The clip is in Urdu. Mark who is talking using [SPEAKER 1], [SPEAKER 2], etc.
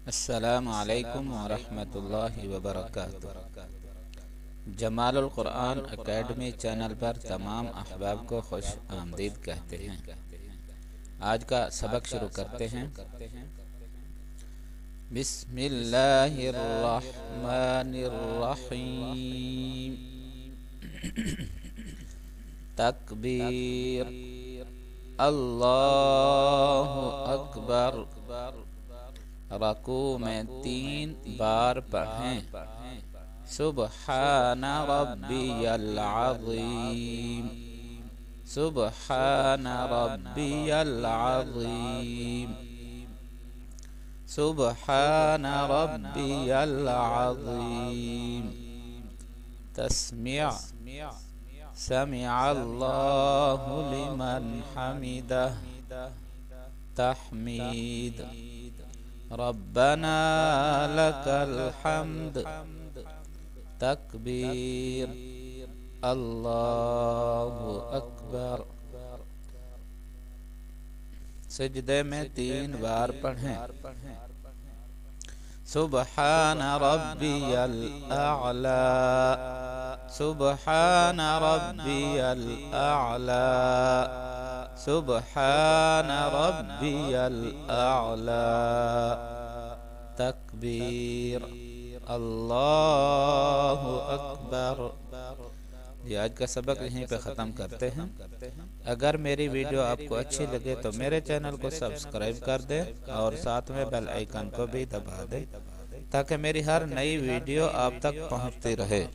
[SPEAKER 1] السلام علیکم ورحمۃ اللہ وبرکاتہ۔ جمال القرآن اکیڈمی چینل پر تمام احباب کو خوش آمدید کہتے ہیں۔ آج کا سبق شروع کرتے ہیں۔ بسم اللہ الرحمن الرحیم۔ تکبیر، اللہ اکبر۔ رکوع میں 3 بار پڑھیں۔ سبحان ربی العظیم، سبحان ربی العظیم، سبحان ربی العظیم۔ تسمیع، سمع اللہ لمن حمدہ۔ تحمید، ربنا لك الحمد۔ تکبیر، اللہ اکبر۔ سجدے میں 3 بار پڑھیں۔ سبحان ربی الاعلی، سبحان ربی الاعلی، سبحان ربی الاعلی۔ تکبیر، اللہ اکبر۔ آج کا سبق یہیں پہ ختم کرتے ہیں۔ اگر میری ویڈیو آپ کو اچھی لگے تو میرے چینل کو سبسکرائب کر دیں اور ساتھ میں بیل آئیکن کو بھی دبا دیں تاکہ میری ہر نئی ویڈیو آپ تک پہنچتی رہے۔